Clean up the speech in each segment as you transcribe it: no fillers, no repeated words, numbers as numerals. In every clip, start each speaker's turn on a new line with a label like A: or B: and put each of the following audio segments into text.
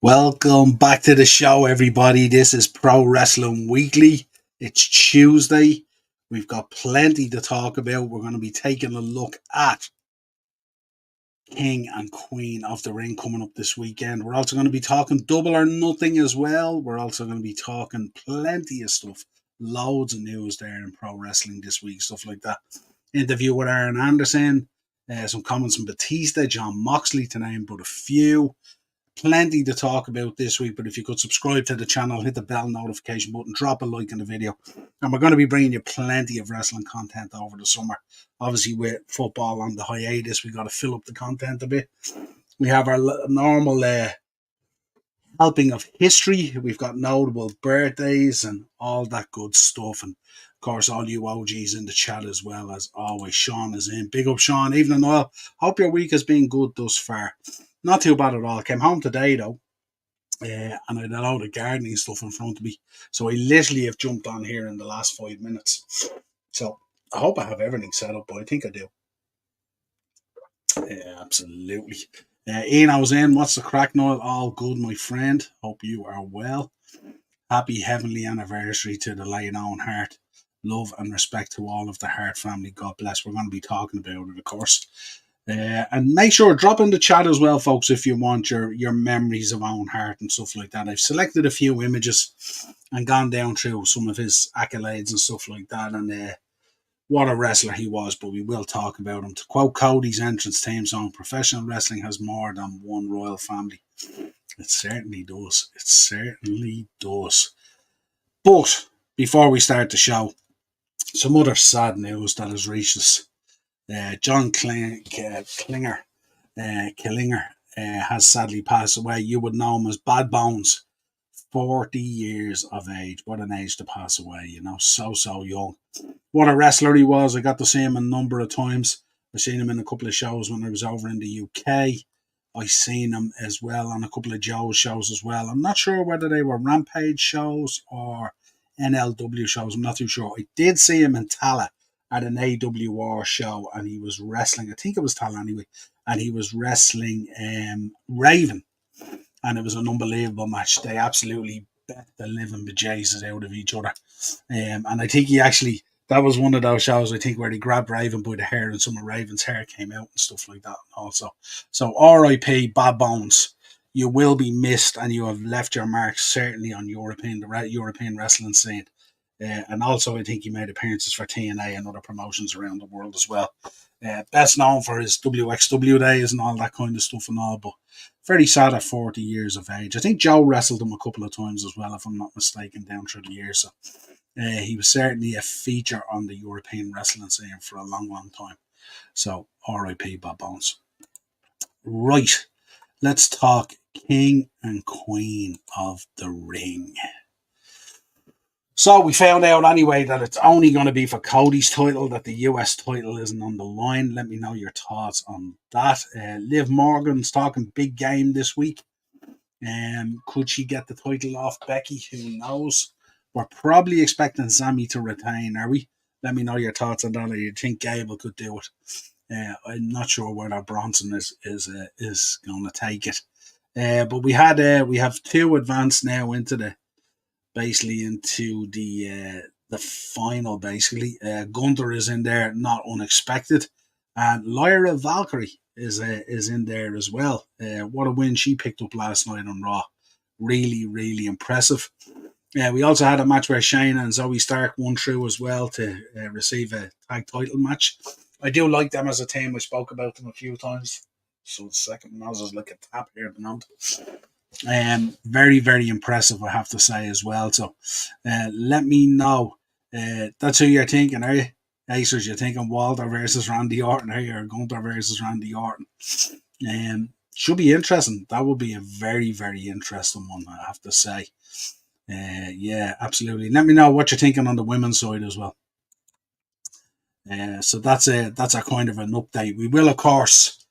A: Welcome back to the show, everybody. This is Pro Wrestling Weekly. It's Tuesday. We've got plenty to talk about. We're going to be taking a look at King and Queen of the Ring coming up this weekend. We're also going to be talking Double or Nothing as well. We're also going to be talking plenty of stuff. Loads of news there in pro wrestling this week, stuff like that. Interview with Aaron Anderson, some comments from Batista, John Moxley to name but a few. Plenty to talk about this week, but if you could subscribe to the channel, hit the bell notification button, drop a like in the video, and we're going to be bringing you plenty of wrestling content over the summer. Obviously, with football on the hiatus, we got to fill up the content a bit. We have our normal helping of history. We've got notable birthdays and all that good stuff, and of course, all you OGs in the chat as well as always. Sean is in. Big up, Sean. Evening, Niall. Hope your week has been good thus far. Not too bad at all. I came home today though, and I had a load of gardening stuff in front of me. So I literally have jumped on here in the last 5 minutes. So I hope I have everything set up, but I think I do. Yeah, absolutely. Ian, I was in. What's the crack, Noel? All good, my friend. Hope you are well. Happy heavenly anniversary to the late Owen Hart. Love and respect to all of the Hart family. God bless. We're going to be talking about it, of course. And make sure drop in the chat as well, folks, if you want your memories of Owen Hart and stuff like that. I've selected a few images and gone down through some of his accolades and stuff like that, and what a wrestler he was. But we will talk about him. To quote Cody's entrance theme song, "Professional wrestling has more than one royal family." It certainly does. It certainly does. But before we start the show, some other sad news that has reached us. John Killinger has sadly passed away. You would know him as Bad Bones. 40 years of age. What an age to pass away, so young. What a wrestler he was. I got to see him a number of times. I've seen him in a couple of shows when I was over in the UK. I've seen him as well on a couple of Joe's shows as well. I'm not sure whether they were Rampage shows or NLW shows. I'm not too sure. I did see him in Tala at an AWR show, and he was wrestling. I think it was Tala anyway, and he was wrestling Raven, and it was an unbelievable match. They absolutely bet the living bejesus out of each other, and I think he actually. That was one of those shows, I think, where he grabbed Raven by the hair and some of Raven's hair came out and stuff like that also. So RIP, Bad Bones. You will be missed and you have left your mark certainly on the European wrestling scene. And also, I think he made appearances for TNA and other promotions around the world as well. Best known for his WXW days and all that kind of stuff and all, but very sad at 40 years of age. I think Joe wrestled him a couple of times as well, if I'm not mistaken, down through the years. So he was certainly a feature on the European wrestling scene for a long, long time. So RIP Bob Bones. Right, let's talk King and Queen of the Ring. So we found out anyway that it's only going to be for Cody's title, that the US title isn't on the line. Let me know your thoughts on that. Liv Morgan's talking big game this week. Could she get the title off Becky? Who knows? We're probably expecting Sammy to retain, are we? Let me know your thoughts on that. Or you think Gable could do it? I'm not sure whether Bronson is going to take it. But we have two advanced now into the final. Basically, Gunther is in there, not unexpected, and Lyra Valkyrie is in there as well. What a win she picked up last night on Raw. Really, really impressive. We also had a match where Shayna and Zoe Stark won through as well to receive a tag title match. I do like them as a team. I spoke about them a few times. So second noses like a tap here at the moment. Very, very impressive, I have to say as well. So let me know. That's who you're thinking, are you? Acers, you're thinking Walter versus Randy Orton, are you? Or Gunther versus Randy Orton. Should be interesting. That would be a very, very interesting one, I have to say. Yeah, absolutely. Let me know what you're thinking on the women's side as well. So that's a kind of an update. We will, of course,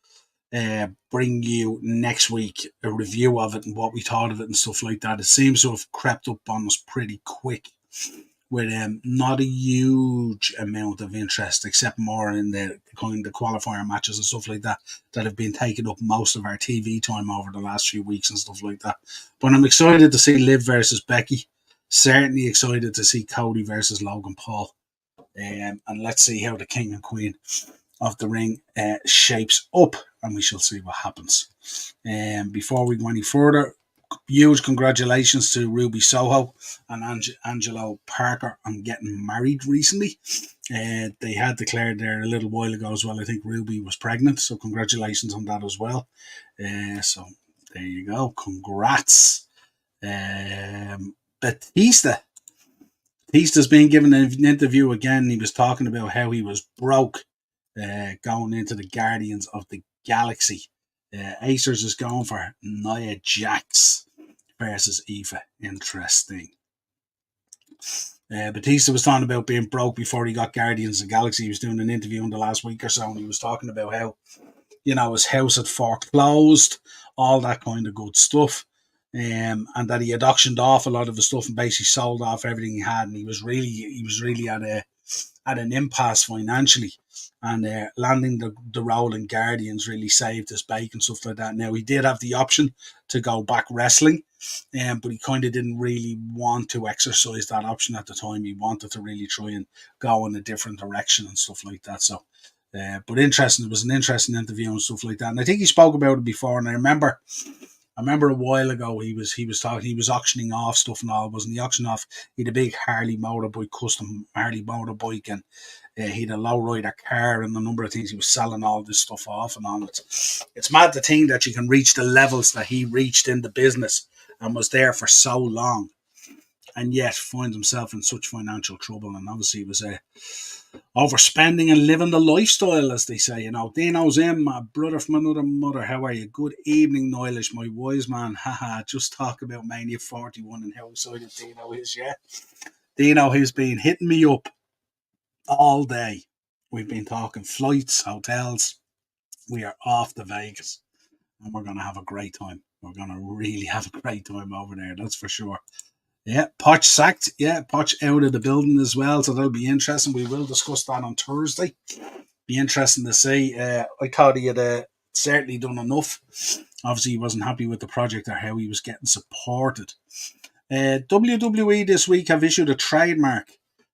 A: bring you next week a review of it and what we thought of it and stuff like that. It seems to have crept up on us pretty quick with not a huge amount of interest, except more in the kind of qualifier matches and stuff like that have been taking up most of our TV time over the last few weeks and stuff like that. But I'm excited to see Liv versus Becky. Certainly excited to see Cody versus Logan Paul. And let's see how the King and Queen of the Ring shapes up, and we shall see what happens. Before we go any further, huge congratulations to Ruby Soho and Angelo Parker on getting married recently. They had declared there a little while ago as well. I think Ruby was pregnant, so congratulations on that as well. So there you go. Congrats. Batista's been given an interview again. He was talking about how he was broke going into the Guardians of the Galaxy. Acers is going for Nia Jax versus Aoife. Interesting. Batista was talking about being broke before he got Guardians of the Galaxy. He was doing an interview in the last week or so, and he was talking about how, his house had foreclosed, all that kind of good stuff. And that he had auctioned off a lot of the stuff and basically sold off everything he had, and he was really at an impasse financially, and landing the role in Guardians really saved his bake and stuff like that. Now, he did have the option to go back wrestling, but he kind of didn't really want to exercise that option at the time. He wanted to really try and go in a different direction and stuff like that. So, but interesting. It was an interesting interview and stuff like that. And I think he spoke about it before, and I remember a while ago he was talking. He was auctioning off stuff and all. Wasn't he auctioning off? He had a big custom Harley motorbike, and he had a lowrider car and a number of things. He was selling all this stuff off and all. It's mad to think that you can reach the levels that he reached in the business and was there for so long, and yet finds himself in such financial trouble. And obviously, it was overspending and living the lifestyle, as they say. Dino's in, my brother from another mother. How are you? Good evening, Nialish, my wise man. Haha, just talk about Mania 41 and how excited Dino is, yeah? Dino, who's been hitting me up all day. We've been talking flights, hotels. We are off to Vegas, and we're going to have a great time. We're going to really have a great time over there, that's for sure. Yeah, Poch sacked. Yeah, Poch out of the building as well, so that'll be interesting. We will discuss that on Thursday. Be interesting to see. I thought he had certainly done enough. Obviously, he wasn't happy with the project or how he was getting supported. WWE this week have issued a trademark.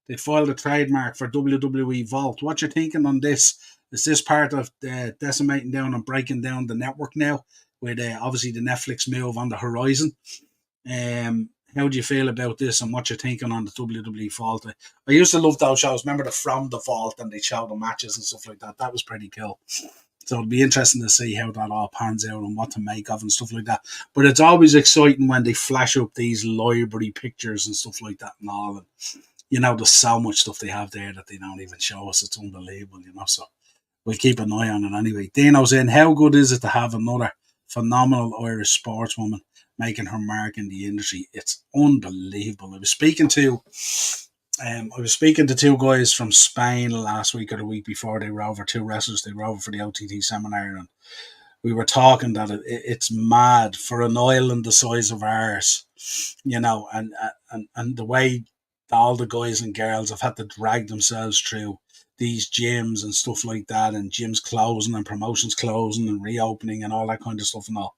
A: They filed a trademark for WWE Vault. What you thinking on this? Is this part of decimating down and breaking down the network now, with obviously the Netflix move on the horizon? How do you feel about this, and what you're thinking on the WWE Vault? I used to love those shows. Remember the From the Vault, and they show the matches and stuff like that. That was pretty cool. So it'll be interesting to see how that all pans out and what to make of and stuff like that. But it's always exciting when they flash up these library pictures and stuff like that and all. And, there's so much stuff they have there that they don't even show us. It's unbelievable, So we'll keep an eye on it anyway. Dino's in. How good is it to have another phenomenal Irish sportswoman making her mark in the industry? It's unbelievable. I was speaking to two guys from Spain last week or the week before. They were over, two wrestlers. They were over for the OTT seminar, and we were talking that it's mad for an island the size of ours, and the way all the guys and girls have had to drag themselves through these gyms and stuff like that, and gyms closing and promotions closing and reopening and all that kind of stuff and all.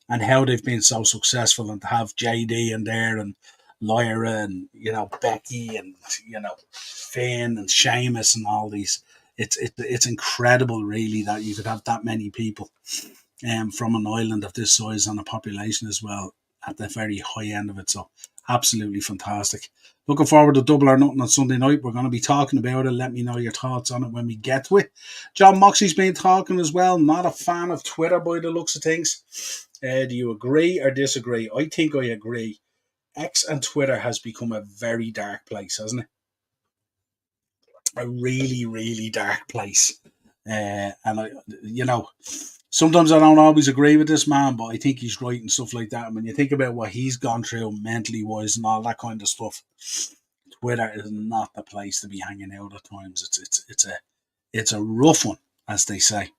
A: And how they've been so successful, and to have JD in there and Lyra and Becky and Finn and Sheamus and all these, it's incredible really that you could have that many people from an island of this size and a population as well at the very high end of it. So absolutely fantastic. Looking forward to Double or Nothing on Sunday night. We're going to be talking about it. Let me know your thoughts on it when we get to it. John Moxley's been talking as well. Not a fan of Twitter by the looks of things. Do you agree or disagree? I think I agree. X and Twitter has become a very dark place, hasn't it? A really, really dark place. And sometimes I don't always agree with this man, but I think he's right and stuff like that. And when you think about what he's gone through mentally wise and all that kind of stuff, Twitter is not the place to be hanging out at times. It's a rough one, as they say.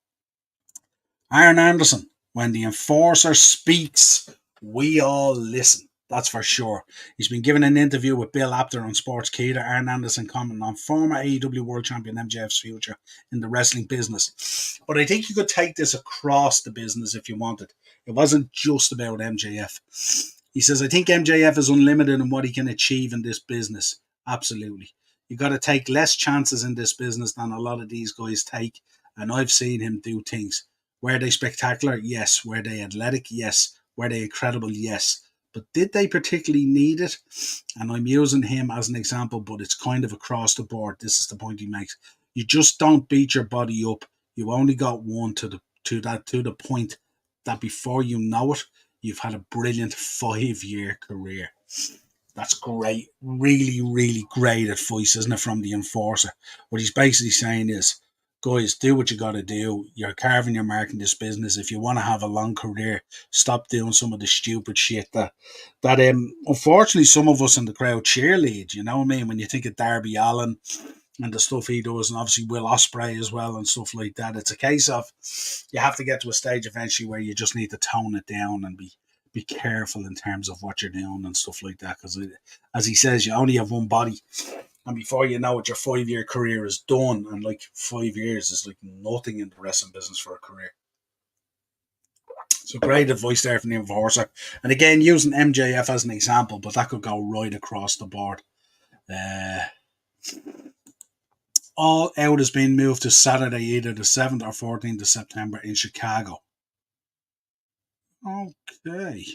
A: Aaron Anderson, when the enforcer speaks, we all listen. That's for sure. He's been given an interview with Bill Apter on Sportskeeda. Arn Anderson commenting on former AEW World Champion MJF's future in the wrestling business. But I think you could take this across the business if you wanted. It wasn't just about MJF. He says, I think MJF is unlimited in what he can achieve in this business. Absolutely. You got to take less chances in this business than a lot of these guys take. And I've seen him do things. Were they spectacular? Yes. Were they athletic? Yes. Were they incredible? Yes. But did they particularly need it? And I'm using him as an example, but it's kind of across the board. This is the point he makes. You just don't beat your body up. You only got one to the point that before you know it, you've had a brilliant 5-year career. That's great. Really, really great advice, isn't it, from the enforcer? What he's basically saying is, guys, do what you got to do. You're carving your mark in this business. If you want to have a long career, stop doing some of the stupid shit that unfortunately some of us in the crowd cheerlead. You know what I mean? When you think of Darby Allin and the stuff he does, and obviously Will Ospreay as well and stuff like that, it's a case of you have to get to a stage eventually where you just need to tone it down and be careful in terms of what you're doing and stuff like that. Because as he says, you only have one body. And before you know it, your 5-year career is done. And like 5 years is like nothing in the wrestling business for a career. So great advice there from the enforcer. And again, using MJF as an example, but that could go right across the board. All Out has been moved to Saturday, either the 7th or 14th of September in Chicago. Okay.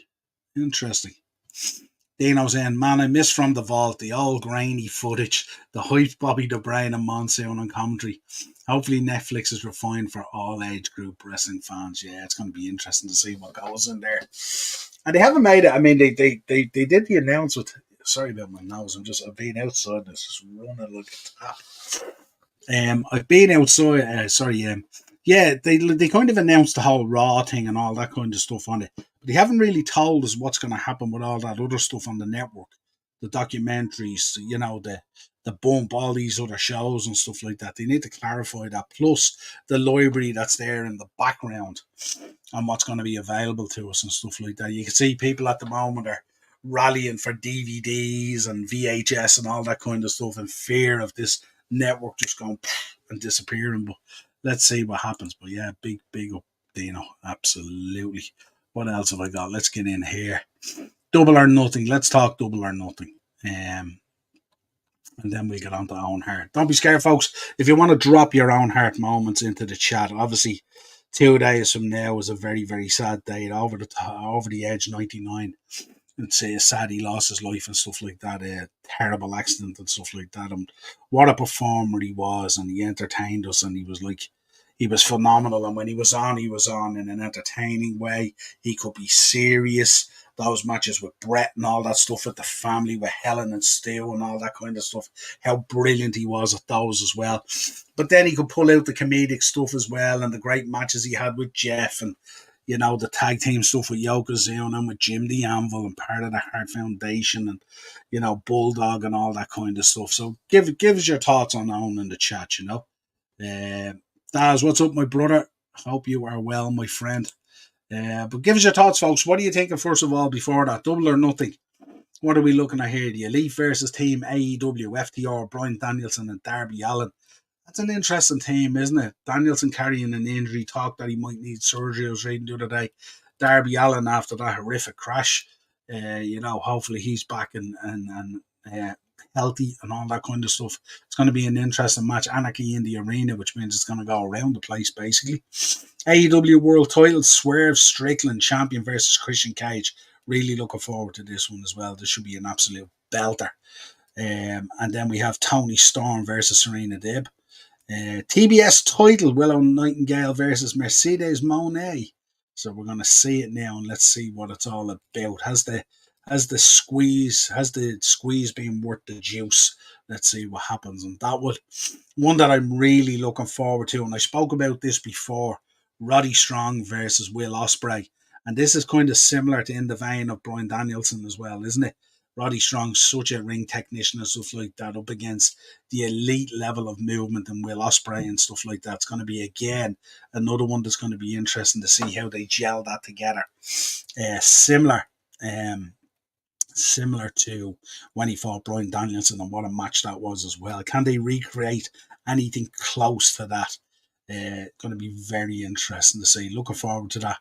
A: Interesting. Dino saying, man, I miss From the Vault, the old grainy footage, the hyped Bobby the Brain and Monsoon on commentary. Hopefully Netflix is refined for all age group wrestling fans. Yeah, it's going to be interesting to see what goes in there. And they haven't made it. I mean, they did the announcement. Sorry about my nose. I've been outside and it's just running like a tap. I've been outside. Yeah, they kind of announced the whole Raw thing and all that kind of stuff on it. But they haven't really told us what's going to happen with all that other stuff on the network. The documentaries, the Bump, all these other shows and stuff like that. They need to clarify that. Plus the library that's there in the background and what's going to be available to us and stuff like that. You can see people at the moment are rallying for DVDs and VHS and all that kind of stuff in fear of this network just going and disappearing. But let's see what happens. But yeah, big up, Dino. Absolutely. What else have I got? Let's get in here. Double or Nothing. Let's talk Double or Nothing. And then we get on to Owen Hart. Don't be scared, folks. If you want to drop your Owen Hart moments into the chat, obviously 2 days from now is a very, very sad day. Over the edge, 99. And say sad he lost his life and stuff like that, a terrible accident and stuff like that. And what a performer he was, and he entertained us, and he was phenomenal. And when he was on in an entertaining way. He could be serious. Those matches with Brett and all that stuff with the family, with Helen and Stu and all that kind of stuff. How brilliant he was at those as well. But then he could pull out the comedic stuff as well, and the great matches he had with Jeff, and the tag team stuff with Yokozuna and with Jim the Anvil and part of the Hart Foundation and, Bulldog and all that kind of stuff. So give us your thoughts on Owen in the chat, Daz, what's up, my brother? Hope you are well, my friend. But give us your thoughts, folks. What are you thinking, first of all, before that? Double or Nothing? What are we looking at here? The Elite versus Team AEW, FTR, Bryan Danielson and Darby Allin. That's an interesting team, isn't it? Danielson carrying an injury, talk that he might need surgery. I was reading the other day. Darby Allin after that horrific crash. Hopefully he's back and healthy and all that kind of stuff. It's going to be an interesting match. Anarchy in the arena, which means it's going to go around the place, basically. AEW World Title, Swerve Strickland, champion versus Christian Cage. Really looking forward to this one as well. This should be an absolute belter. And then we have Tony Storm versus Serena Deeb. TBS title, Willow Nightingale versus Mercedes Moné. So we're going to see it now, and let's see what it's all about. Has the squeeze been worth the juice? Let's see what happens. And that one that I'm really looking forward to, and I spoke about this before, Roddy Strong versus Will Ospreay. And this is kind of similar to in the vein of Bryan Danielson as well, isn't it? Roddy Strong's such a ring technician and stuff like that, up against the elite level of movement and Will Ospreay and stuff like that. It's going to be, again, another one that's going to be interesting to see how they gel that together. Similar similar to when he fought Brian Danielson, and what a match that was as well. Can they recreate anything close to that? Going to be very interesting to see. Looking forward to that.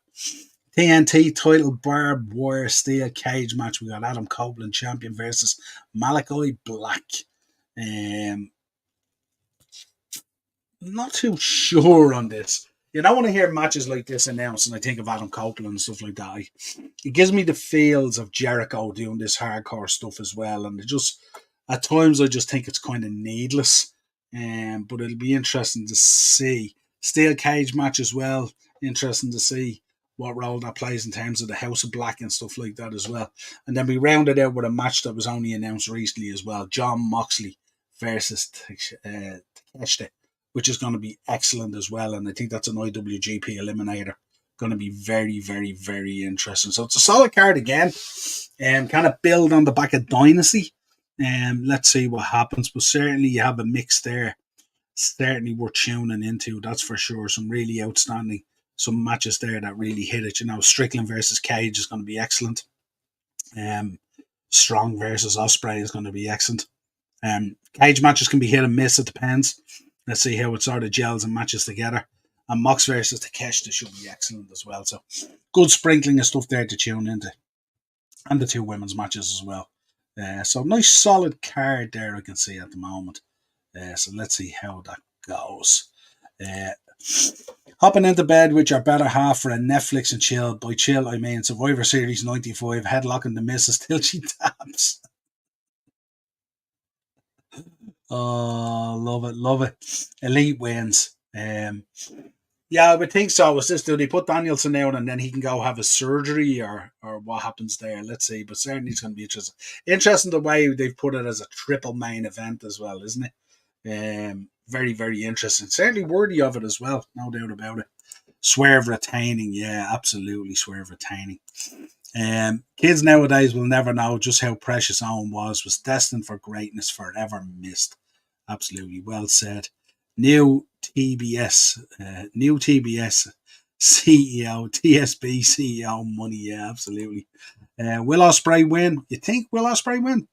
A: TNT title barbed wire steel cage match. We got Adam Copeland champion versus Malachi Black. Um, not too sure on this. You don't want to hear matches like this announced, and I think of Adam Copeland and stuff like that. It gives me the feels of Jericho doing this hardcore stuff as well, and it just at times I just think it's kind of needless. But it'll be interesting to see steel cage match as well. Interesting to see what role that plays in terms of the House of Black and stuff like that as well. And then we rounded out with a match that was only announced recently as well: John Moxley versus Takeshita, which is going to be excellent as well. And I think that's an IWGP Eliminator. Going to be very, very, very interesting. So it's a solid card again. Kind of build on the back of Dynasty. Let's see what happens. But certainly you have a mix there. Certainly worth tuning into, that's for sure. Some really outstanding, some matches there that really hit it. You know, Strickland versus Cage is going to be excellent. Strong versus Ospreay is going to be excellent. Cage matches can be hit and miss. It depends. Let's see how it sort of gels and matches together. And Mox versus Takeshita should be excellent as well. So good sprinkling of stuff there to tune into. And the two women's matches as well. So nice solid card there I can see at the moment. So let's see how that goes. Hopping into bed with your better half for a Netflix and chill. By chill, I mean Survivor Series 95, headlocking the missus till she taps. Oh, love it, love it. Elite wins. Yeah, I would think so. Was this, do they put Danielson out and then he can go have his surgery, or what happens there? Let's see. But certainly it's going to be interesting. Interesting the way they've put it as a triple main event as well, isn't it? Very, very interesting. Certainly worthy of it as well. No doubt about it. Swerve retaining. Yeah, absolutely. Swerve retaining. Kids nowadays will never know just how precious Owen was destined for greatness, forever missed. Absolutely well said. New TBS CEO, TSB CEO money. Yeah, absolutely. Will Ospreay win? You think Will Ospreay win?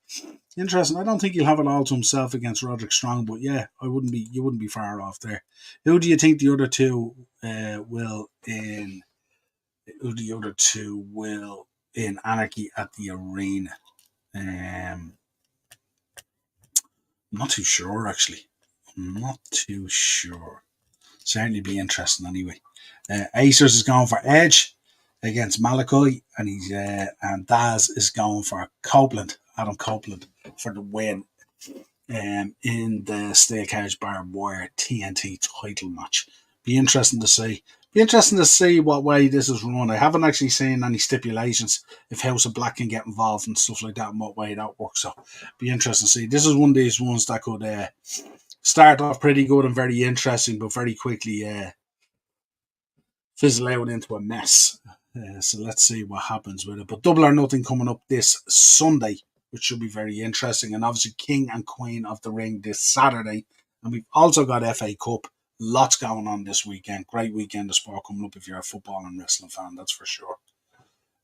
A: Interesting. I don't think he'll have it all to himself against Roderick Strong, but yeah, you wouldn't be far off there. Who do you think the other two will in? Who the other two will in Anarchy at the Arena? I'm not too sure actually. I'm not too sure. Certainly be interesting anyway. Acers is going for Edge against Malachi, and Daz is going for Copeland, Adam Copeland, for the win in the Steel Cage Barbed Wire TNT title match. Be interesting to see. Be interesting to see what way this is run. I haven't actually seen any stipulations if House of Black can get involved and stuff like that, and what way that works. So be interesting to see. This is one of these ones that could start off pretty good and very interesting, but very quickly fizzle out into a mess. So let's see what happens with it. But Double or Nothing coming up this Sunday, which should be very interesting. And obviously King and Queen of the Ring this Saturday. And we've also got FA Cup. Lots going on this weekend. Great weekend of sport coming up if you're a football and wrestling fan, that's for sure.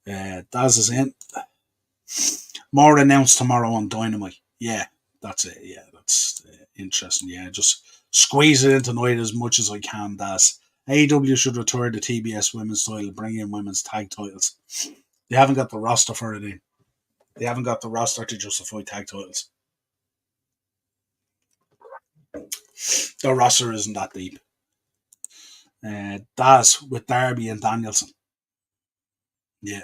A: Daz is in. More announced tomorrow on Dynamite. Yeah, that's it. Yeah, that's interesting. Yeah, just squeeze it into tonight as much as I can, Daz. AEW should retire the TBS women's title, bring in women's tag titles. They haven't got the roster for it in. They haven't got the roster to justify tag titles. The roster isn't that deep. Daz with Darby and Danielson. Yeah.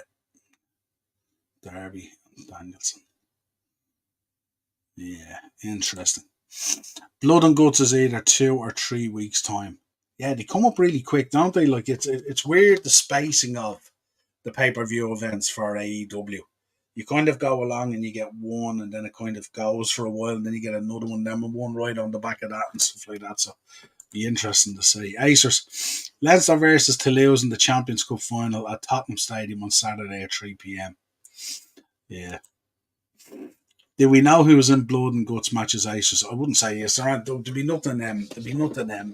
A: Darby and Danielson. Yeah, interesting. Blood and Guts is either 2 or 3 weeks' time. Yeah, they come up really quick, don't they? Like it's weird the spacing of the pay-per-view events for AEW. You kind of go along and you get one, and then it kind of goes for a while, and then you get another one, then one right on the back of that and stuff like that. So be interesting to see. Acers, Leinster versus Toulouse in the Champions Cup final at Tottenham Stadium on Saturday at 3 p.m. Yeah. Did we know who was in Blood and Guts matches, Acers? I wouldn't say yes. There'd be nothing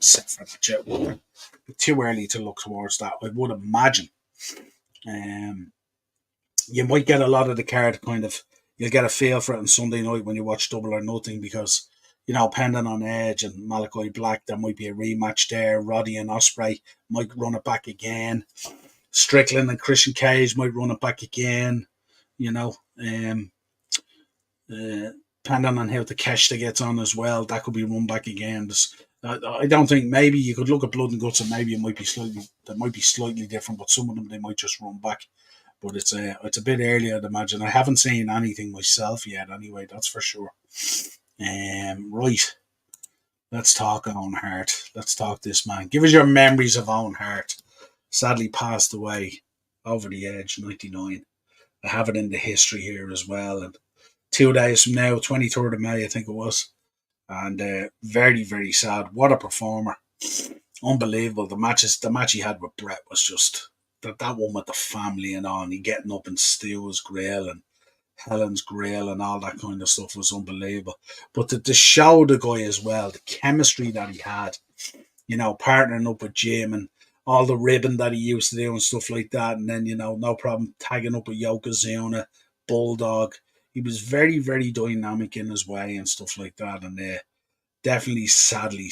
A: set for that yet. Too early to look towards that, I would imagine. You might get a lot of the card kind of you'll get a feel for it on Sunday night when you watch Double or Nothing because, depending on Edge and Malachi Black, there might be a rematch there. Roddy and Ospreay might run it back again. Strickland and Christian Cage might run it back again. You know, depending on how the Takeshita gets on as well, that could be run back again. I don't think maybe you could look at Blood and Guts and maybe it might be slightly different, but some of them they might just run back. But it's a bit early, I'd imagine. I haven't seen anything myself yet, anyway. That's for sure. Right, let's talk Owen Hart. Let's talk this man. Give us your memories of Owen Hart. Sadly passed away over the age, 99. I have it in the history here as well. And 2 days from now, 23rd of May, I think it was. And very, very sad. What a performer. Unbelievable. The match he had with Brett was just that one with the family and all, and he getting up and Stu's grill and Helen's grill and all that kind of stuff was unbelievable. But to show the guy as well, the chemistry that he had, partnering up with Jim and all the ribbon that he used to do and stuff like that. And then, no problem tagging up with Yokozuna, Bulldog. He was very, very dynamic in his way and stuff like that. And definitely sadly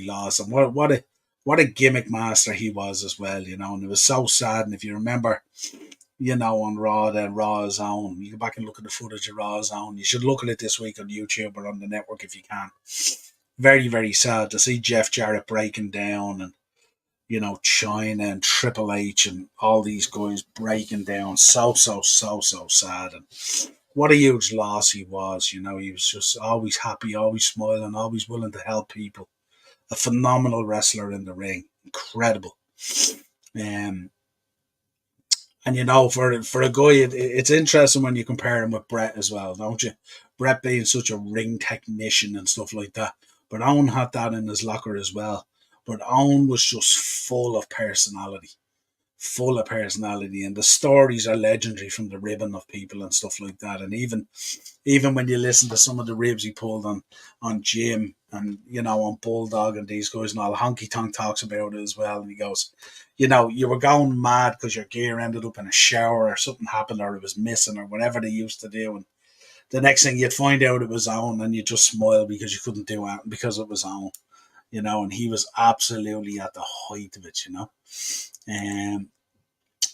A: lost. And what a gimmick master he was as well, and it was so sad. And if you remember, on Raw, then Raw's Own, you go back and look at the footage of Raw's Own. You should look at it this week on YouTube or on the network if you can. Very, very sad to see Jeff Jarrett breaking down and, China and Triple H and all these guys breaking down. So sad. And what a huge loss he was. He was just always happy, always smiling, always willing to help people. A phenomenal wrestler in the ring. Incredible. And for a guy, it's interesting when you compare him with Brett as well, don't you? Brett being such a ring technician and stuff like that. But Owen had that in his locker as well. But Owen was just full of personality. And the stories are legendary from the ribbon of people and stuff like that. And even when you listen to some of the ribs he pulled on Jim and on Bulldog and these guys and all, Honky Tonk talks about it as well, and he goes, you were going mad because your gear ended up in a shower or something happened or it was missing or whatever they used to do, and the next thing you'd find out it was on and you just smile because you couldn't do it because it was on. And he was absolutely at the height of it, I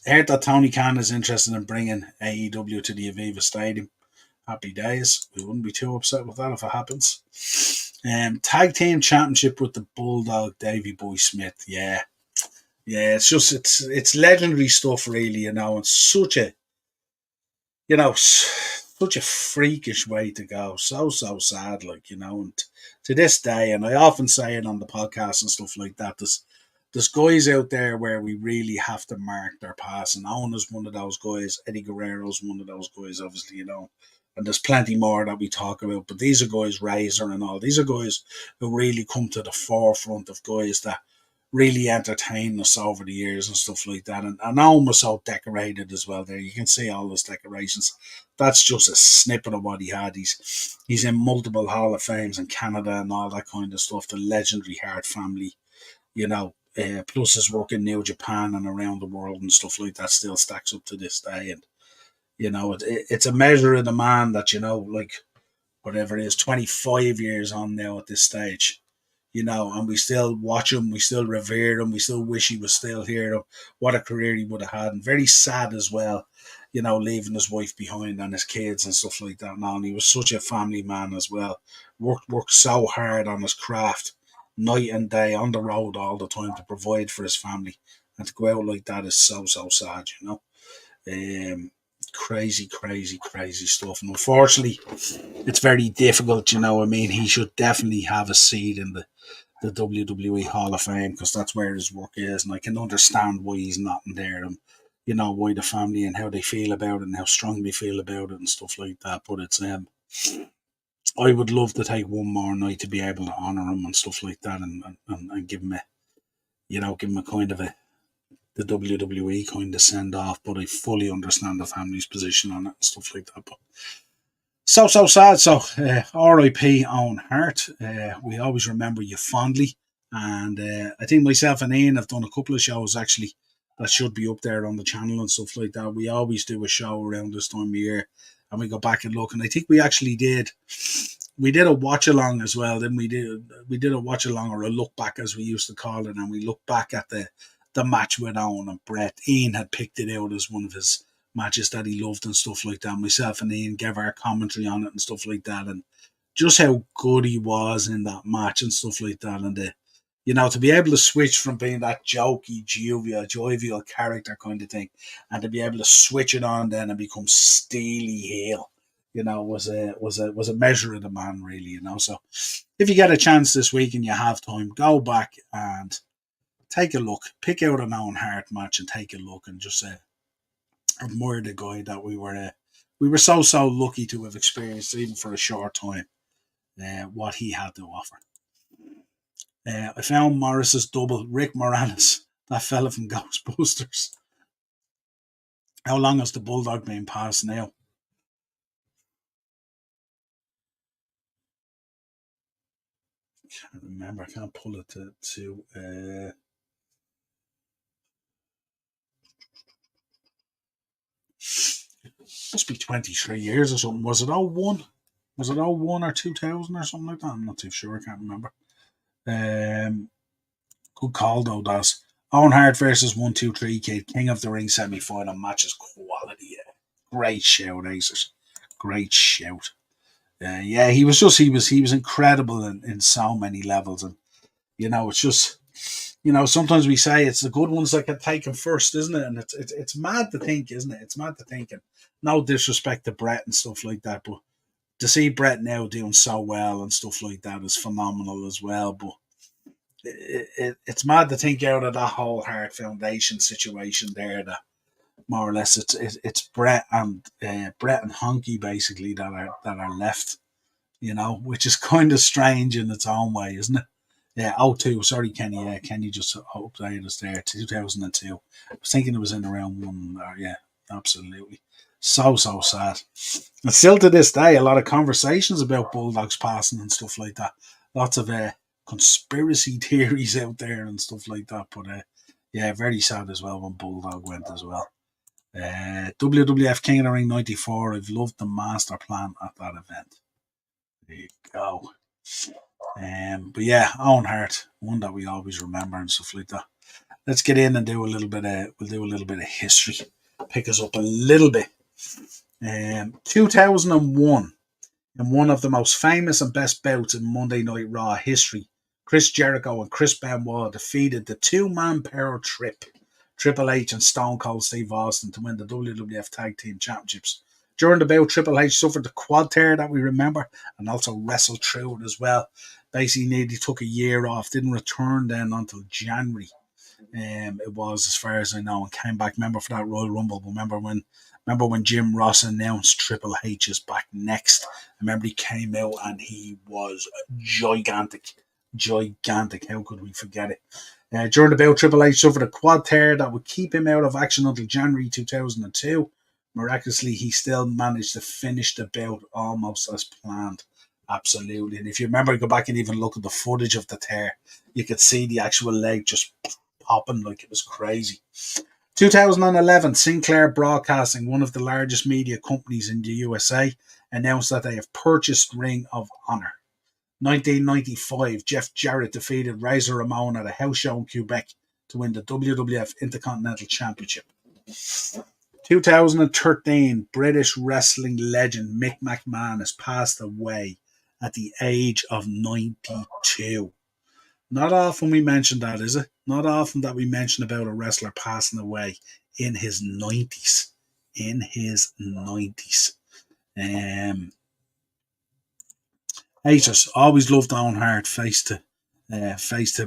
A: heard that Tony Khan is interested in bringing AEW to the Aviva Stadium. Happy days. We wouldn't be too upset with that if it happens. Tag team championship with the Bulldog, Davey Boy Smith. Yeah, it's legendary stuff, really. It's such a freakish way to go. So sad, and to this day, and I often say it on the podcast and stuff like that. There's guys out there where we really have to mark their pass, and Owen is one of those guys. Eddie Guerrero's one of those guys, obviously, and there's plenty more that we talk about. But these are guys, Razor and all. These are guys who really come to the forefront of guys that really entertain us over the years and stuff like that. And Owen was so decorated as well there. You can see all those decorations. That's just a snippet of what he had. He's in multiple Hall of Fames in Canada and all that kind of stuff. The legendary Hart family, plus his work in New Japan and around the world and stuff like that still stacks up to this day. And, it's a measure of the man that, whatever it is, 25 years on now at this stage. And we still watch him, we still revere him, we still wish he was still here. What a career he would have had. And very sad as well, leaving his wife behind and his kids and stuff like that. And he was such a family man as well. Worked so hard on his craft, night and day, on the road all the time to provide for his family. And to go out like that is so sad, Crazy stuff. And unfortunately, it's very difficult, he should definitely have a seat in the WWE Hall of Fame because that's where his work is, and I can understand why he's not in there and why the family and how they feel about it and how strong they feel about it and stuff like that. But it's I would love to take one more night to be able to honour him and stuff like that and give him a kind of the WWE kind of send off, but I fully understand the family's position on it and stuff like that. But so sad. So R.I.P. Owen Hart. We always remember you fondly, and I think myself and Ian have done a couple of shows actually that should be up there on the channel and stuff like that. We always do a show around this time of year, and we go back and look. And I think we actually did. We did a watch along as well. Then we did a watch along, or a look back as we used to call it, and we looked back at the match with Owen and Brett. Ian had picked it out as one of his matches that he loved and stuff like that. Myself and Ian gave our commentary on it and stuff like that, and just how good he was in that match and stuff like that. And to be able to switch from being that jokey, jovial character kind of thing, and to be able to switch it on then and become steely heel, was a measure of the man, really. So if you get a chance this week and you have time, go back and take a look, pick out an Owen Hart match and take a look, and just admire the guy that we were so lucky to have experienced, even for a short time, what he had to offer. I found Morris's double, Rick Moranis, that fella from Ghostbusters. How long has the Bulldog been passed now? I can't remember. I can't pull it to must be 23 years or something. Was it 01? Was it 01 or 2000 or something like that? I'm not too sure. I can't remember. Good call though, Das. Owen Hart versus 1-2-3 Kid, King of the Ring semi-final matches quality. Yeah. Great shout, Acers. Great shout. Yeah, he was incredible in so many levels, and it's just sometimes we say it's the good ones that get taken first, isn't it? And it's mad to think, isn't it? It's mad to think, and no disrespect to Brett and stuff like that, but to see Brett now doing so well and stuff like that is phenomenal as well. But it's mad to think out of that whole Hart Foundation situation there that more or less it's Brett and Honky basically that are left, which is kind of strange in its own way, isn't it? Yeah, 02. Sorry, Kenny. Yeah, Kenny just updated us there. 2002. I was thinking it was in around one. Yeah, absolutely. So sad. And still to this day, a lot of conversations about Bulldogs passing and stuff like that. Lots of conspiracy theories out there and stuff like that. But yeah, very sad as well when Bulldog went as well. WWF King of the Ring 94. I've loved the master plan at that event. There you go. But yeah, Owen Hart, one that we always remember and stuff like that. Let's get in and do a little bit of history. Pick us up a little bit. 2001, in one of the most famous and best bouts in Monday Night Raw history, Chris Jericho and Chris Benoit defeated the two-man power trip, Triple H and Stone Cold Steve Austin, to win the WWF Tag Team Championships. During the bout, Triple H suffered the quad tear that we remember, and also wrestled through it as well. Basically, nearly took a year off, didn't return then until January. It was, as far as I know, and came back. Remember for that Royal Rumble. Remember when Jim Ross announced Triple H is back next. I remember he came out and he was gigantic. How could we forget it? During the bout, Triple H suffered a quad tear that would keep him out of action until January 2002. Miraculously, he still managed to finish the bout almost as planned. Absolutely. And if you remember, go back and even look at the footage of the tear, you could see the actual leg just popping like it was crazy. 2011, Sinclair Broadcasting, one of the largest media companies in the USA, announced that they have purchased Ring of Honor. 1995, Jeff Jarrett defeated Razor Ramon at a house show in Quebec to win the WWF Intercontinental Championship. 2013, British wrestling legend Mick McMahon has passed away at the age of 92. Not often we mention that, is it? Not often that we mention about a wrestler passing away in his 90s. In his 90s. Haters, always loved Owen Hart face to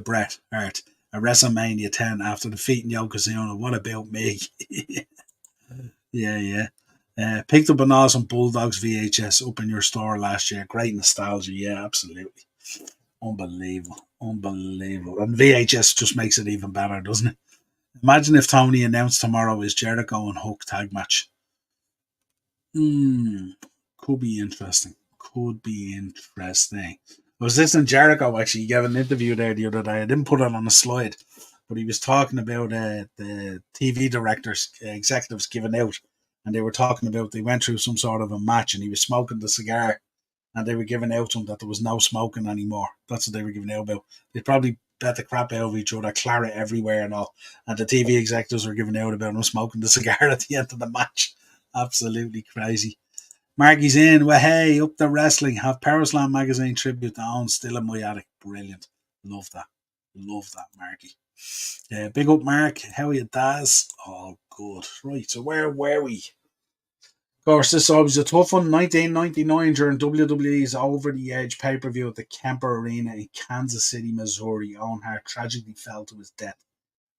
A: Bret Hart at WrestleMania 10 after defeating Yokozuna. What about me? Yeah. Picked up an awesome Bulldogs VHS up in your store last year. Great nostalgia. Yeah, absolutely. Unbelievable. And VHS just makes it even better, doesn't it? Imagine if Tony announced tomorrow his Jericho and Hook tag match. Could be interesting. I was listening to Jericho, actually. He gave an interview there the other day. I didn't put it on a slide, but he was talking about the TV directors, executives giving out and they were talking about they went through some sort of a match, and he was smoking the cigar, and they were giving out to him that there was no smoking anymore. That's what they were giving out about. They probably bet the crap out of each other, claret everywhere and all. And the TV executives were giving out about him smoking the cigar at the end of the match. Absolutely crazy. Marky's in. Well, hey, up the wrestling. Have Power Slam magazine tribute to Owen still in my attic. Brilliant. Love that. Love that, Marky. Big up, Mark. How are you, Daz? Oh, good. Right, so where were we? Of course, this is always a tough one. 1999, during WWE's Over the Edge pay per view at the Kemper Arena in Kansas City, Missouri, Owen Hart tragically fell to his death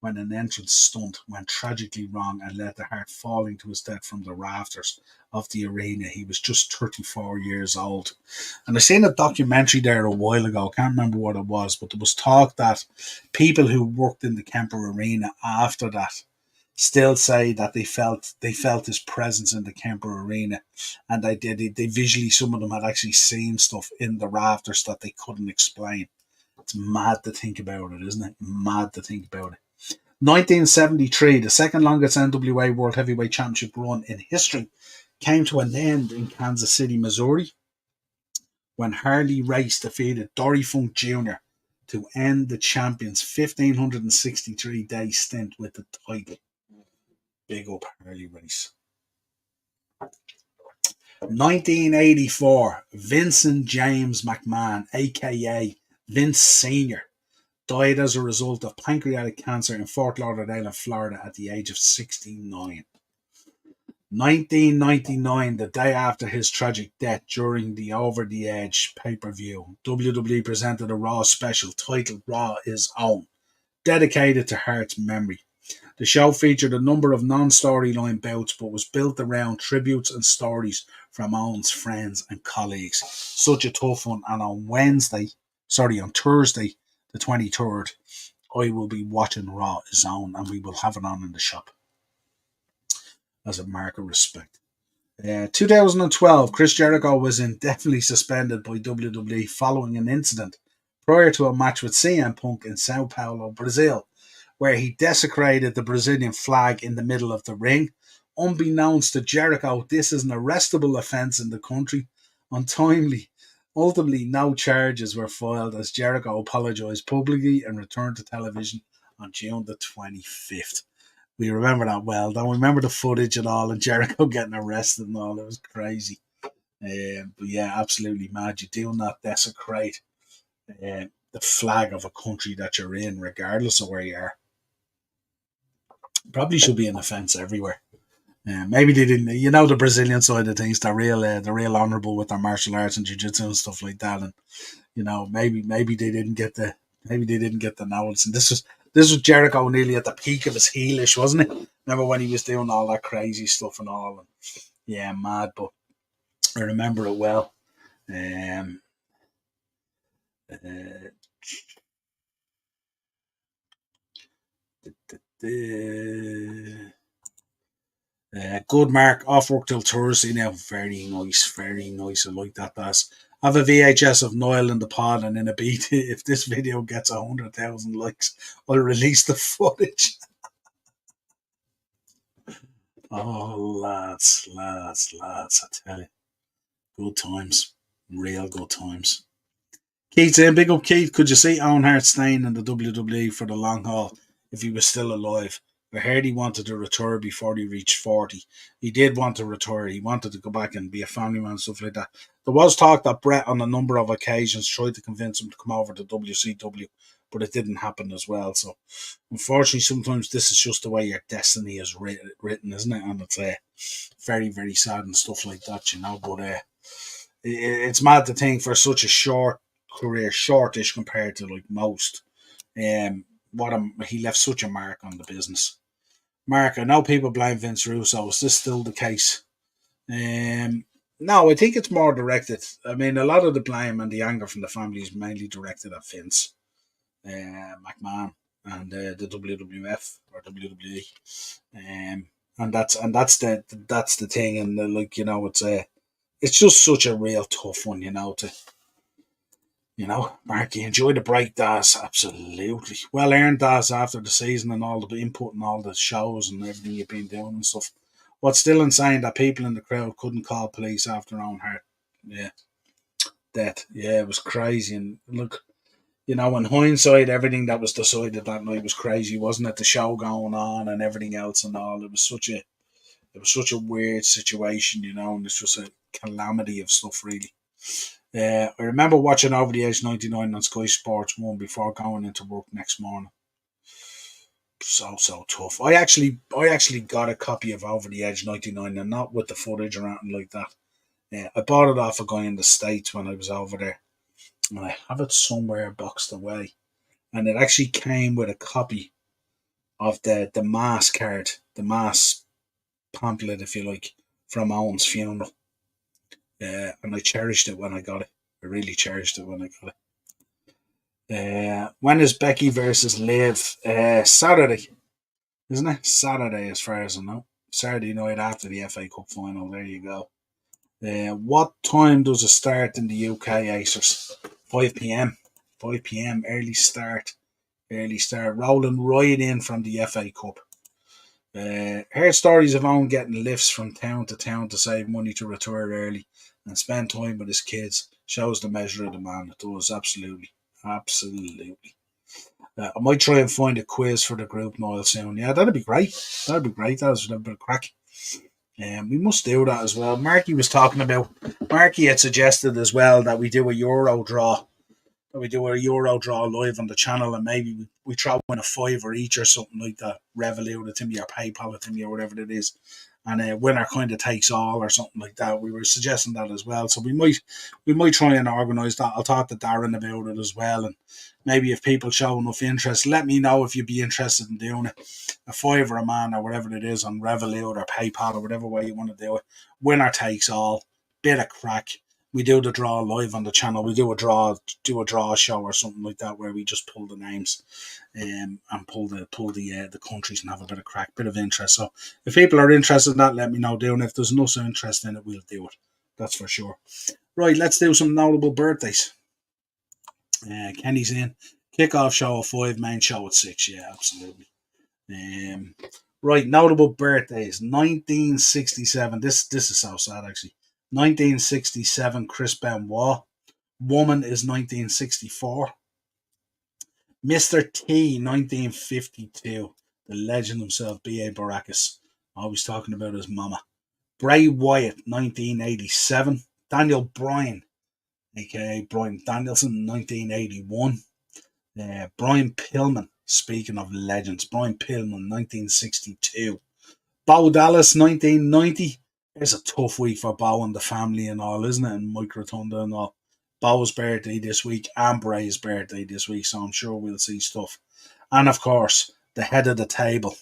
A: when an entrance stunt went tragically wrong and led to Hart falling to his death from the rafters of the arena. He was just 34 years old. And I seen a documentary there a while ago. I can't remember what it was, but there was talk that people who worked in the Kemper Arena after that still say that they felt his presence in the Kemper Arena, and they visually, some of them had actually seen stuff in the rafters that they couldn't explain. It's mad to think about it, isn't it? Mad to think about it. 1973, the second longest NWA World Heavyweight Championship run in history, came to an end in Kansas City, Missouri, when Harley Race defeated Dory Funk Jr. to end the champion's 1,563-day stint with the title. Big up Harley Race. 1984, Vincent James McMahon, aka Vince Sr., died as a result of pancreatic cancer in Fort Lauderdale, Florida, at the age of 69. 1999, the day after his tragic death during the Over the Edge pay-per-view, WWE presented a Raw special titled Raw Is On, dedicated to Hart's memory. The show featured a number of non-storyline bouts, but was built around tributes and stories from Owen's friends and colleagues. Such a tough one. And on Thursday, the 23rd, I will be watching Raw Is On, and we will have it on in the shop as a mark of respect. 2012, Chris Jericho was indefinitely suspended by WWE following an incident prior to a match with CM Punk in Sao Paulo, Brazil, where he desecrated the Brazilian flag in the middle of the ring. Unbeknownst to Jericho, this is an arrestable offence in the country. Ultimately, no charges were filed as Jericho apologised publicly and returned to television on June the 25th. We remember that well. Don't we remember the footage and all, and Jericho getting arrested and all. It was crazy. But yeah, absolutely mad. You do not desecrate the flag of a country that you're in, regardless of where you are. Probably should be an offence everywhere. Maybe they didn't. You know, the Brazilian side of things, they're real honourable with their martial arts and jiu-jitsu and stuff like that. And you know, maybe they didn't get the notice. And this was Jericho nearly at the peak of his heelish, wasn't it? Remember when he was doing all that crazy stuff and all? And yeah, mad. But I remember it well. Uh, Good, Mark. Off work till Thursday now. Very nice, very nice. I like that. That's. I have a VHS of Niall in the pod, and in a beat, if this video gets 100,000 likes, I'll release the footage. Oh, lads, I tell you. Good times. Real good times. Keith's in. Big up, Keith. Could you see Owen Hart staying in the WWE for the long haul if he was still alive? I heard he wanted to retire before he reached 40. He did want to retire. He wanted to go back and be a family man and stuff like that. There was talk that Brett, on a number of occasions, tried to convince him to come over to WCW, but it didn't happen as well. So, unfortunately, sometimes this is just the way your destiny is written, isn't it? And it's very, very sad and stuff like that, you know. But it's mad to think for such a short career, shortish compared to like most. He left such a mark on the business. Mark, I know people blame Vince Russo. Is this still the case? No, I think it's more directed. I mean, a lot of the blame and the anger from the family is mainly directed at Vince McMahon and the WWF or WWE, and that's the thing. And like, you know, it's just such a real tough one, you know, Mark, you enjoy the break, Daz. Absolutely. Well earned, Daz, after the season and all the input and all the shows and everything you've been doing and stuff. What's still insane that people in the crowd couldn't call police after Owen Hart. Yeah, death. Yeah, it was crazy. And look, in hindsight, everything that was decided that night was crazy, wasn't it? The show going on and everything else and all. It was such a weird situation, and it's just a calamity of stuff, really. I remember watching Over the Age 99 on Sky Sports 1 before going into work next morning. So tough. I actually got a copy of Over the Edge 99, and not with the footage or anything like that. Yeah, I bought it off a guy in the States when I was over there, and I have it somewhere boxed away. And it actually came with a copy of the mass card, the mass pamphlet, if you like, from Owen's funeral. And I cherished it when I got it. I really cherished it when I got it. When is Becky versus Liv? Saturday, isn't it? Saturday, as far as I know. Saturday night after the FA Cup final. There you go. What time does it start in the UK, Acers? 5 p.m. 5 p.m. Early start. Early start. Rolling right in from the FA Cup. Heard stories of Owen getting lifts from town to town to save money to retire early and spend time with his kids. Shows the measure of the man. It does, absolutely. Absolutely. I might try and find a quiz for the group, Niall, soon. Yeah, that'd be great. That'd be great. That was a bit of crack. We must do that as well. Marky had suggested as well that we do a Euro draw. That we do a Euro draw live on the channel, and maybe we throw in a fiver each or something like that. Revolut it to me or PayPal it to me or whatever it is. And winner kind of takes all or something like that. We were suggesting that as well. So we might try and organise that. I'll talk to Darren about it as well. And maybe if people show enough interest, let me know if you'd be interested in doing it. A fiver a man or whatever it is on Revolut or PayPal or whatever way you want to do it. Winner takes all. Bit of crack. We do the draw live on the channel. We do a draw show or something like that where we just pull the names and pull the countries and have a bit of crack, bit of interest. So if people are interested in that, let me know. Doing if there's no interest in it, we'll do it. That's for sure. Right, let's do some notable birthdays. Kenny's in. Kickoff show at 5, main show at 6. Yeah, absolutely. Right, notable birthdays. 1967. This is so sad actually. 1967, Chris Benoit. Woman is 1964. Mr. T, 1952. The legend himself, B.A. Baracus. Always talking about his mama. Bray Wyatt, 1987. Daniel Bryan, a.k.a. Bryan Danielson, 1981. Brian Pillman, speaking of legends. Brian Pillman, 1962. Bo Dallas, 1990. It's a tough week for Bo and the family and all, isn't it? And Mike Rotunda and all. Bo's birthday this week and Bray's birthday this week, so I'm sure we'll see stuff. And of course, the head of the table,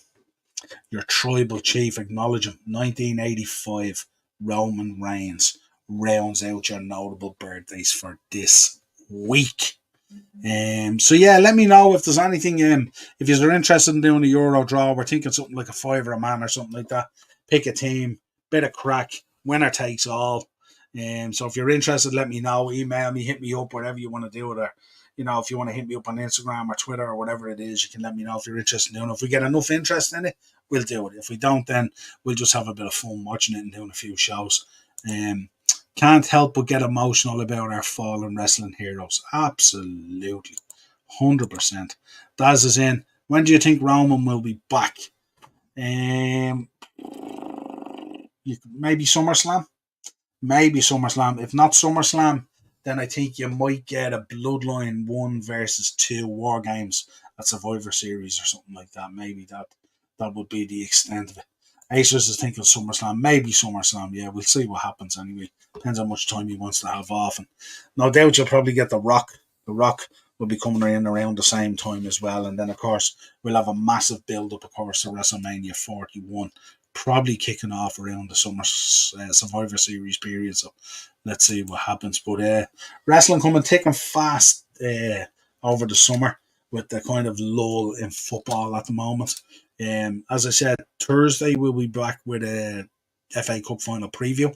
A: your tribal chief, acknowledge him. 1985, Roman Reigns rounds out your notable birthdays for this week. So yeah, let me know if there's anything. If you're interested in doing a Euro draw, we're thinking something like a fiver a man or something like that. Pick a team, bit of crack, winner takes all. So if you're interested, let me know. Email me, hit me up, whatever you want to do it, or if you want to hit me up on Instagram or Twitter or whatever it is, you can let me know if you're interested in doing it. If we get enough interest in it, we'll do it. If we don't, then we'll just have a bit of fun watching it and doing a few shows. Can't help but get emotional about our fallen wrestling heroes. Absolutely. 100%. Daz is in. When do you think Roman will be back? Maybe SummerSlam? Maybe SummerSlam. If not SummerSlam, then I think you might get a Bloodline 1 versus 2 War Games at Survivor Series or something like that. Maybe that would be the extent of it. Acers is thinking SummerSlam, maybe SummerSlam. Yeah, we'll see what happens anyway. Depends how much time he wants to have off. And no doubt you'll probably get The Rock. The Rock will be coming in around the same time as well. And then, of course, we'll have a massive build-up, of course, to WrestleMania 41. Probably kicking off around the summer Survivor Series period. So let's see what happens. But wrestling coming thick and fast over the summer with the kind of lull in football at the moment. As I said, Thursday we'll be back with a FA Cup final preview.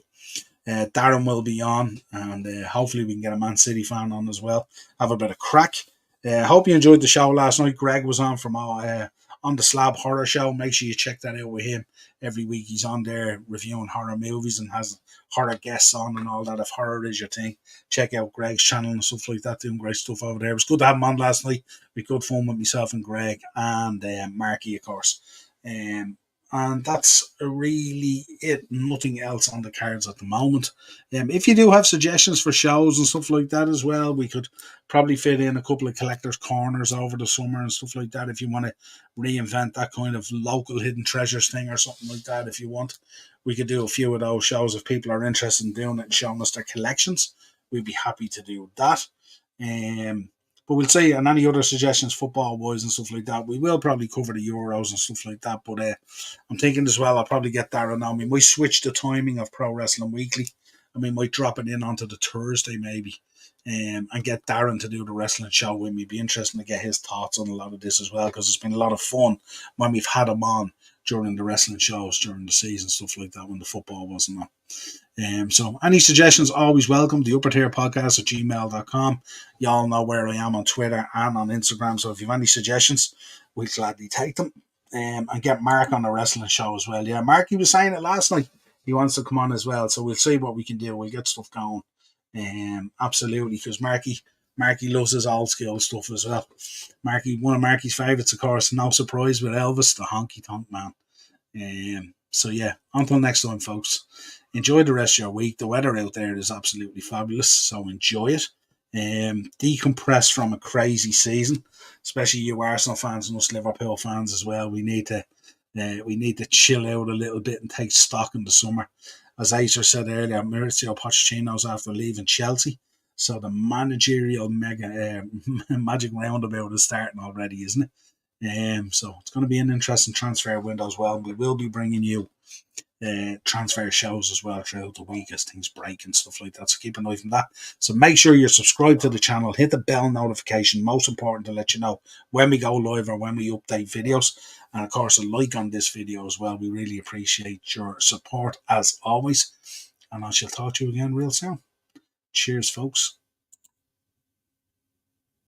A: Darren will be on, and hopefully we can get a Man City fan on as well. Have a bit of crack. Hope you enjoyed the show last night. Greg was on from on the Slab Horror Show. Make sure you check that out with him. Every week he's on there reviewing horror movies and has horror guests on and all that. If horror is your thing, check out Greg's channel and stuff like that. Doing great stuff over there. It was good to have him on last night. We had good fun with myself and Greg and Marky, of course. And that's really it. Nothing else on the cards at the moment. If you do have suggestions for shows and stuff like that as well, we could probably fit in a couple of collectors' corners over the summer and stuff like that. If you want to reinvent that kind of local hidden treasures thing or something like that, if you want, we could do a few of those shows if people are interested in doing it and showing us their collections. We'd be happy to do that. But we'll see, and any other suggestions football wise and stuff like that, we will probably cover the Euros and stuff like that. But I'm thinking as well, I'll probably get Darren on. We might switch the timing of Pro Wrestling Weekly, and we might drop it in onto the Thursday maybe, and get Darren to do the wrestling show with me. Be interesting to get his thoughts on a lot of this as well, because it's been a lot of fun when we've had him on during the wrestling shows during the season, stuff like that, when the football wasn't on. So any suggestions, always welcome. The upper tier podcast at gmail.com. You all know where I am on Twitter and on Instagram. So if you have any suggestions, we'll gladly take them. And get Mark on the wrestling show as well. Yeah, Mark, he was saying it last night. He wants to come on as well. So we'll see what we can do. We'll get stuff going. Absolutely, because Marky loves his old school stuff as well. One of Marky's favourites, of course, no surprise with Elvis, the honky tonk man. So yeah, until next time, folks. Enjoy the rest of your week. The weather out there is absolutely fabulous, so enjoy it. Decompress from a crazy season, especially you Arsenal fans and us Liverpool fans as well. We need to chill out a little bit and take stock in the summer. As Acer said earlier, Mauricio Pochettino's after leaving Chelsea, so the managerial magic roundabout is starting already, isn't it? So it's going to be an interesting transfer window as well. We will be bringing you transfer shows as well throughout the week as things break and stuff like that. So keep an eye on that. So make sure you're subscribed to the channel. Hit the bell notification. Most important to let you know when we go live or when we update videos. And of course, a like on this video as well. We really appreciate your support as always. And I shall talk to you again real soon. Cheers, folks.